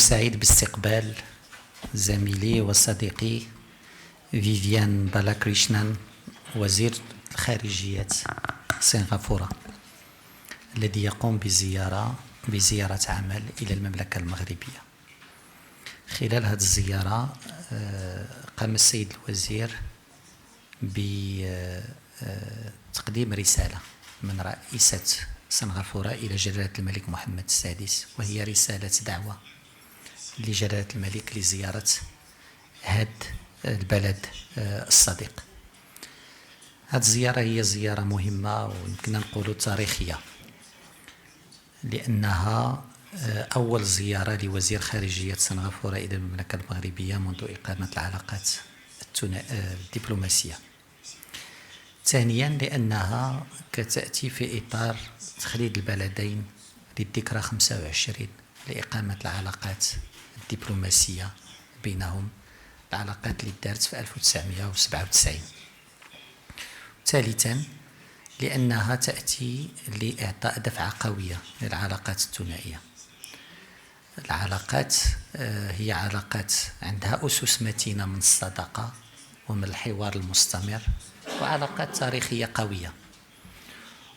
سعيد باستقبال زميلي وصديقي فيفيان بالاكريشنان وزير الخارجية سنغافورة الذي يقوم بزيارة عمل إلى المملكة المغربية. خلال هذه الزيارة قام السيد الوزير بتقديم رسالة من رئيسة سنغافورة إلى جلالة الملك محمد السادس، وهي رسالة دعوة لجلالة الملك لزيارة هذا البلد الصديق. هذه الزيارة هي زيارة مهمة ويمكن نقول تاريخية، لأنها أول زيارة لوزير خارجية سنغافورة إلى المملكة المغربية منذ إقامة العلاقات الدبلوماسية. ثانيا لأنها كتأتي في إطار تخليد البلدين للذكرى 25 لإقامة العلاقات الدبلوماسية بينهم، العلاقات اللي دارت في 1997. ثالثا لأنها تأتي لإعطاء دفعة قوية للعلاقات الثنائية. العلاقات هي علاقات عندها أسس متينة من الصداقة ومن الحوار المستمر وعلاقات تاريخية قوية.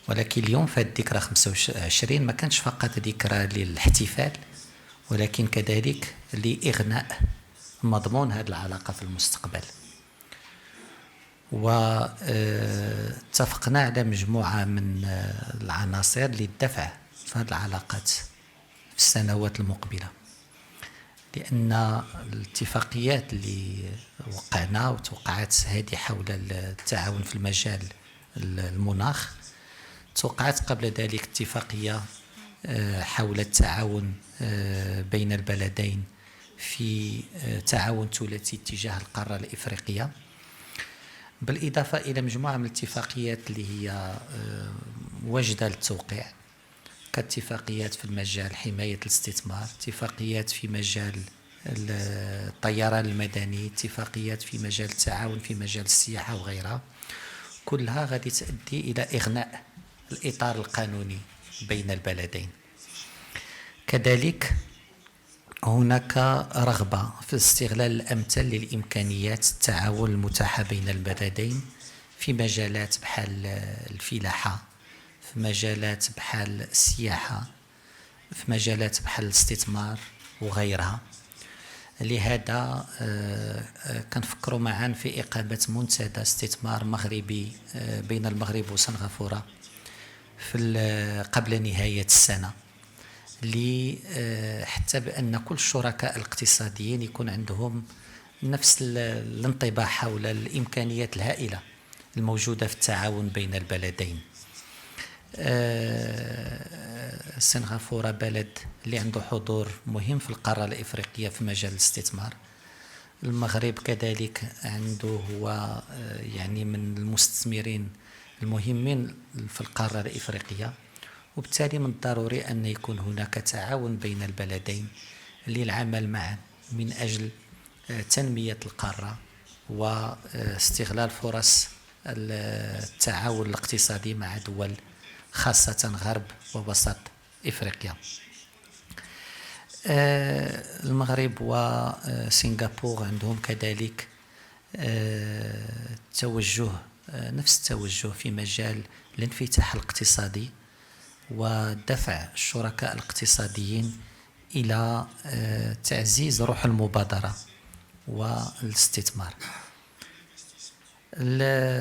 ولكن اليوم في الذكرى 25 ما كانش فقط ذكرى للاحتفال، ولكن كذلك لإغناء مضمون هذه العلاقة في المستقبل. واتفقنا على مجموعة من العناصر للدفع في هذه العلاقات في السنوات المقبلة، لأن الاتفاقيات اللي وقعنا وتوقعت هذه حول التعاون في المجال المناخ، توقعت قبل ذلك اتفاقية حول التعاون بين البلدين في تعاون ثلاثي اتجاه القارة الإفريقية، بالإضافة إلى مجموعة من الاتفاقيات اللي هي واجدة للتوقيع، كاتفاقيات في المجال حماية الاستثمار، اتفاقيات في مجال الطيران المدني، اتفاقيات في مجال التعاون في مجال السياحة وغيرها. كلها غادي تؤدي إلى إغناء الإطار القانوني بين البلدين. كذلك هناك رغبة في الاستغلال الأمثل للإمكانيات التعاون المتاحة بين البلدين في مجالات بحال الفلاحة، في مجالات بحال السياحة، في مجالات بحال الاستثمار وغيرها. لهذا كنفكروا معا في إقامة منتدى استثمار مغربي بين المغرب وسنغافورة قبل نهاية السنة، حتى بأن كل الشركاء الاقتصاديين يكون عندهم نفس الانطباع حول الإمكانيات الهائلة الموجودة في التعاون بين البلدين. سنغافورة بلد اللي عنده حضور مهم في القارة الإفريقية في مجال الاستثمار. المغرب كذلك عنده هو يعني من المستثمرين المهمين في القارة الإفريقية، وبالتالي من الضروري أن يكون هناك تعاون بين البلدين للعمل معا من أجل تنمية القارة واستغلال فرص التعاون الاقتصادي مع دول خاصة غرب ووسط إفريقيا. المغرب وسنغافورة عندهم كذلك توجه نفس التوجه في مجال الانفتاح الاقتصادي ودفع الشركاء الاقتصاديين إلى تعزيز روح المبادرة والاستثمار.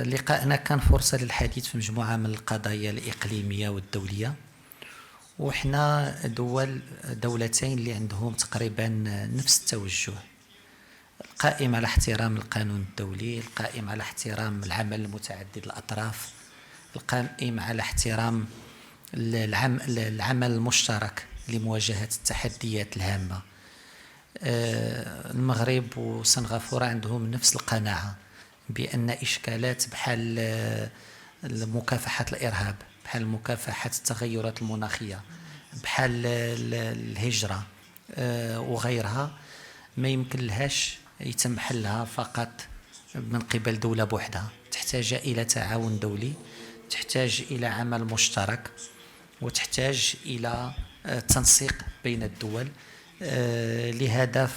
لقاءنا كان فرصة للحديث في مجموعة من القضايا الإقليمية والدولية، وإحنا دولتين اللي عندهم تقريبا نفس التوجه، القائم على احترام القانون الدولي، القائم على احترام العمل المتعدد الأطراف، القائم على احترام العمل المشترك لمواجهة التحديات الهامة. المغرب وسنغافورة عندهم نفس القناعة بأن إشكالات بحال مكافحة الإرهاب، بحال مكافحة التغيرات المناخية، بحال الهجرة وغيرها ما يمكن لهاش يتم حلها فقط من قبل دولة بوحدها، تحتاج إلى تعاون دولي، تحتاج إلى عمل مشترك، وتحتاج إلى تنسيق بين الدول. لهذا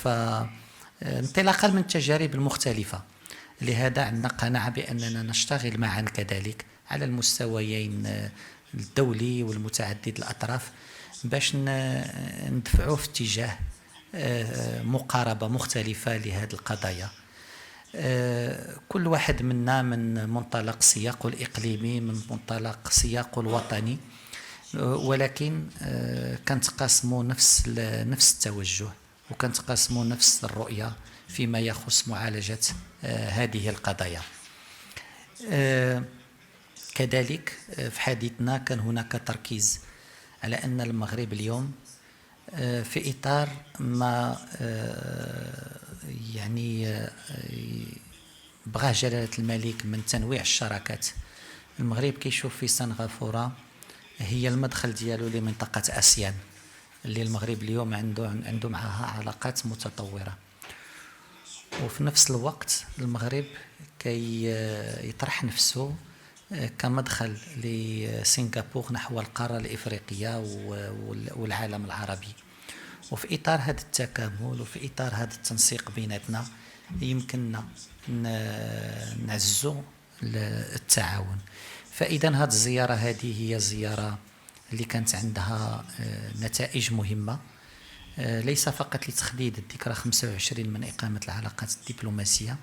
انطلاقا من التجارب المختلفة، لهذا عندنا قناعة بأننا نشتغل معا كذلك على المستويين الدولي والمتعدد الأطراف باش ندفعوا في اتجاه مقاربة مختلفة لهذه القضايا. كل واحد منا من منطلق سياقه الإقليمي، من منطلق سياقه الوطني، ولكن كنتقاسموا نفس التوجه وكنتقاسموا نفس الرؤية فيما يخص معالجة هذه القضايا. كذلك في حديثنا كان هناك تركيز على أن المغرب اليوم في إطار ما يعني بغاه جلالة الملك من تنويع الشراكات. المغرب كيشوف في سنغافورة هي المدخل ديالو لمنطقة آسيان اللي المغرب اليوم عنده معها علاقات متطورة، وفي نفس الوقت المغرب كي يطرح نفسه كمدخل لسنغافورة نحو القارة الإفريقية والعالم العربي. وفي إطار هذا التكامل وفي إطار هذا التنسيق بيناتنا يمكننا نعزو التعاون. فإذا هذه الزيارة هذه هي زيارة اللي كانت عندها نتائج مهمة، ليس فقط لتخليد الذكرى 25 من إقامة العلاقات الدبلوماسية،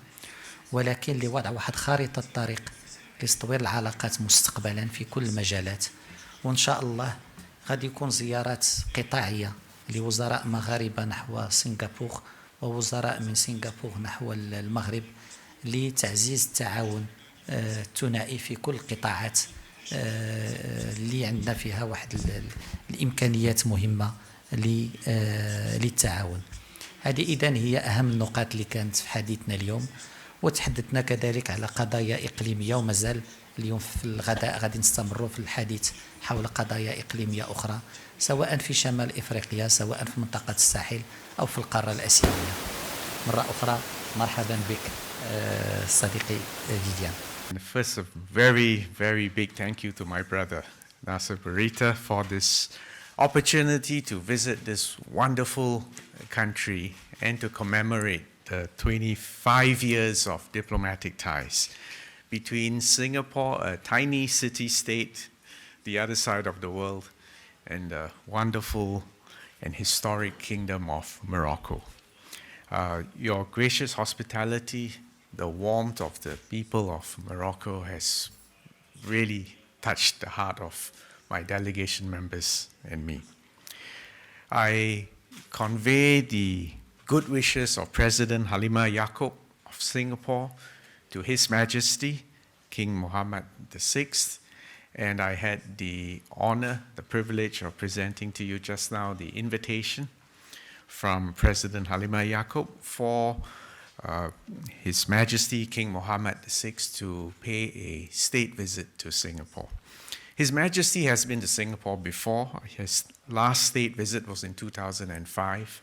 ولكن لوضع واحد خارطة طريق لتطوير العلاقات مستقبلا في كل المجالات. وإن شاء الله غادي يكون زيارات قطاعية لوزراء مغاربة نحو سنغافورة ووزراء من سنغافورة نحو المغرب لتعزيز التعاون الثنائي في كل القطاعات اللي عندنا فيها واحد الإمكانيات مهمة للتعاون. هذه إذن هي أهم النقاط اللي كانت في حديثنا اليوم، وتحدثنا كذلك على قضايا إقليمية، ومازال اليوم في الغداء غادي نستمروا في الحديث حول قضايا إقليمية أخرى سواء في شمال إفريقيا سواء في منطقة الساحل أو في القارة الآسيوية. مرة أخرى مرحبا بك صديقي فيديان. First, a very, very big thank you to my brother Naaser Boureita for this opportunity to visit this wonderful country and to commemorate the 25 years of diplomatic ties between Singapore, a tiny city-state, the other side of the world, and the wonderful and historic kingdom of Morocco. Your gracious hospitality, the warmth of the people of Morocco has really touched the heart of my delegation members and me. I convey the good wishes of President Halima Yaakob of Singapore to His Majesty, King Mohammed VI, and I had the honor, the privilege of presenting to you just now the invitation from President Halima Yaakob for His Majesty King Mohammed VI to pay a state visit to Singapore. His Majesty has been to Singapore before. His last state visit was in 2005,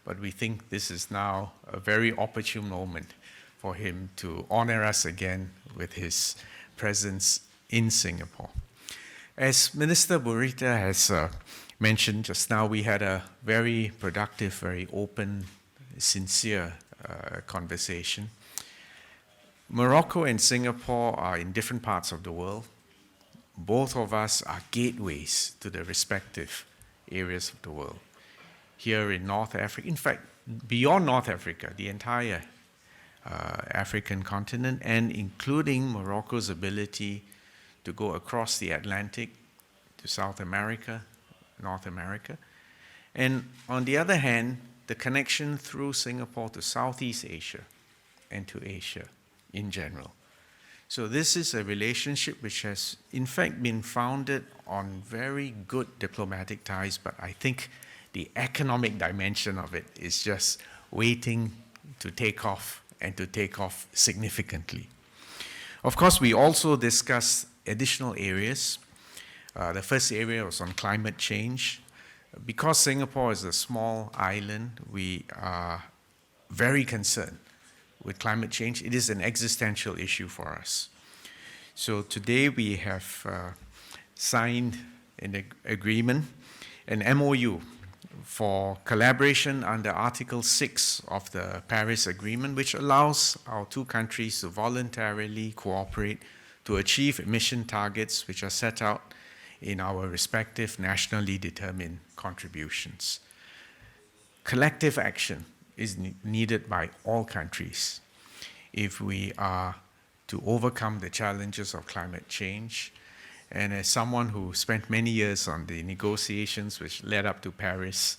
but we think this is now a very opportune moment for him to honor us again with his presence in Singapore. As Minister Bوريطة has mentioned just now, we had a very productive, very open, sincere conversation. Morocco and Singapore are in different parts of the world. Both of us are gateways to the respective areas of the world. Here in North Africa, in fact, beyond North Africa, the entire African continent, and including Morocco's ability to go across the Atlantic to South America, North America. And on the other hand, the connection through Singapore to Southeast Asia and to Asia in general. So this is a relationship which has in fact been founded on very good diplomatic ties, but I think the economic dimension of it is just waiting to take off and to take off significantly. Of course, we also discussed additional areas. The first area was on climate change. Because Singapore is a small island, we are very concerned with climate change. It is an existential issue for us. So today we have signed an agreement, an MOU, for collaboration under Article 6 of the Paris Agreement, which allows our two countries to voluntarily cooperate to achieve emission targets which are set out in our respective nationally determined contributions. Collective action is needed by all countries if we are to overcome the challenges of climate change. And as someone who spent many years on the negotiations which led up to Paris,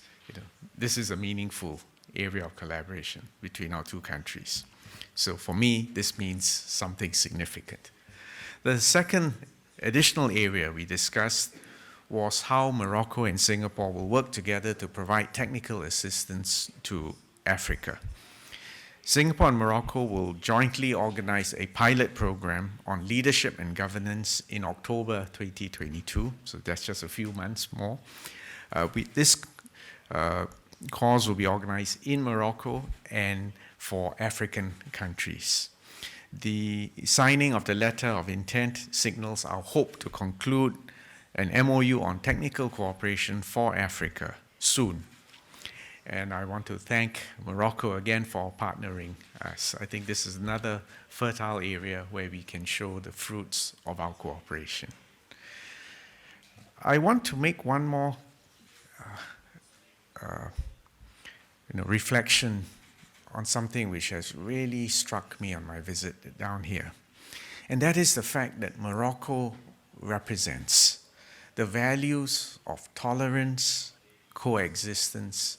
this is a meaningful area of collaboration between our two countries. So for me, this means something significant. The second additional area we discussed was how Morocco and Singapore will work together to provide technical assistance to Africa. Singapore and Morocco will jointly organize a pilot program on leadership and governance in October 2022, so that's just a few months more. This course will be organized in Morocco and for African countries. The signing of the letter of intent signals our hope to conclude an MOU on technical cooperation for Africa soon. And I want to thank Morocco again for partnering us. I think this is another fertile area where we can show the fruits of our cooperation. I want to make one more reflection on something which has really struck me on my visit down here. And that is the fact that Morocco represents the values of tolerance, coexistence,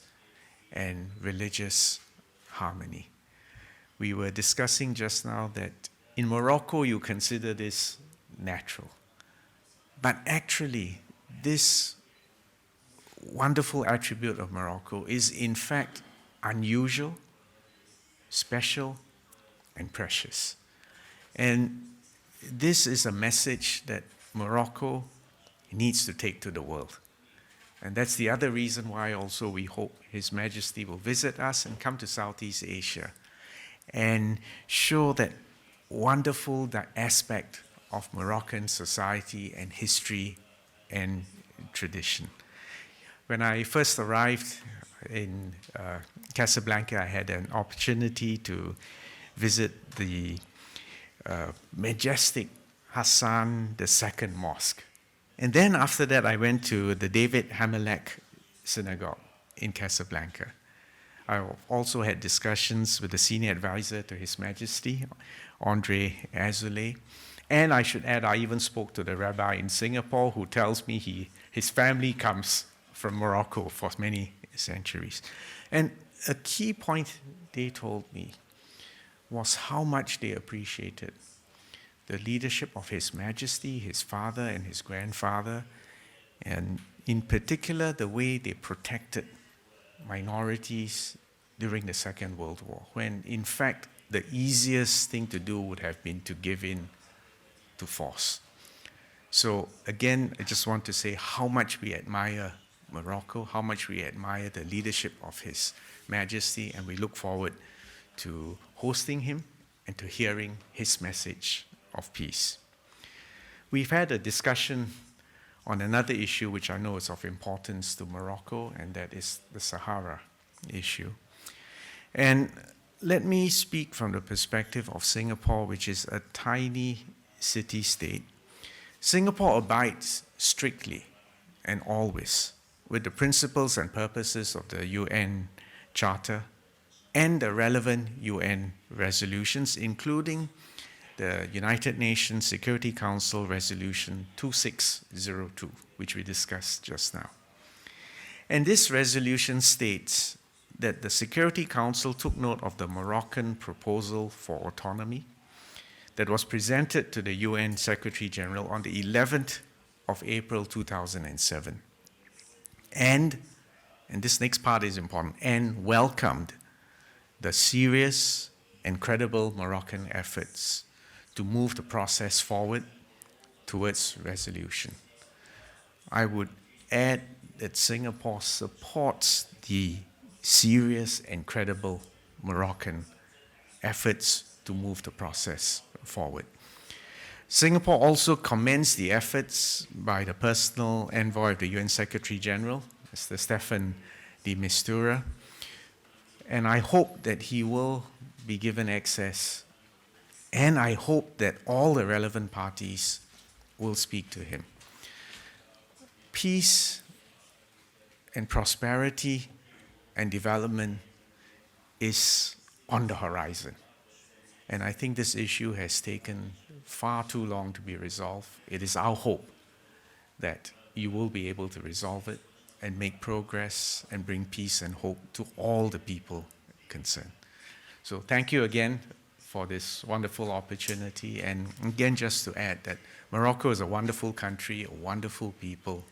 and religious harmony. We were discussing just now that in Morocco you consider this natural. But actually, this wonderful attribute of Morocco is in fact unusual, special, and precious. And this is a message that Morocco needs to take to the world. And that's the other reason why also we hope His Majesty will visit us and come to Southeast Asia and show that wonderful aspect of Moroccan society and history and tradition. When I first arrived in Casablanca, I had an opportunity to visit the majestic Hassan II Mosque. And then after that, I went to the David Hamelek Synagogue in Casablanca. I also had discussions with the senior advisor to His Majesty, Andre Azoulay. And I should add, I even spoke to the rabbi in Singapore who tells me his family comes from Morocco for many centuries. And a key point they told me was how much they appreciated the leadership of His Majesty, his father and his grandfather, and in particular the way they protected minorities during the Second World War, when in fact the easiest thing to do would have been to give in to force. So again, I just want to say how much we admire Morocco, how much we admire the leadership of His Majesty, and we look forward to hosting him and to hearing his message of peace. We've had a discussion on another issue which I know is of importance to Morocco, and that is the Sahara issue. And let me speak from the perspective of Singapore, which is a tiny city-state. Singapore abides strictly and always with the principles and purposes of the UN Charter and the relevant UN resolutions, including the United Nations Security Council Resolution 2602, which we discussed just now. And this resolution states that the Security Council took note of the Moroccan proposal for autonomy that was presented to the UN Secretary General on the 11th of April 2007. And this next part is important, and welcomed the serious and credible Moroccan efforts to move the process forward towards resolution. I would add that Singapore supports the serious and credible Moroccan efforts to move the process forward. Singapore also commends the efforts by the personal envoy of the UN Secretary General, Mr. Stefan de Mistura, and I hope that he will be given access, and I hope that all the relevant parties will speak to him. Peace and prosperity and development is on the horizon. And I think this issue has taken far too long to be resolved. It is our hope that you will be able to resolve it and make progress and bring peace and hope to all the people concerned. So thank you again for this wonderful opportunity. And again, just to add that Morocco is a wonderful country, a wonderful people,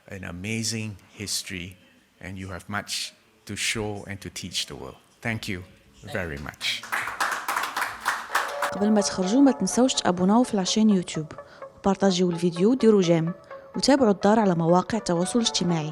an amazing history, and you have much to show and to teach the world. Thank you very much. قبل ما تخرجوا ما تنسوش تابوناو في العشان يوتيوب وبارطاجيو الفيديو وديروا جيم وتابعوا الدار على مواقع التواصل الاجتماعي.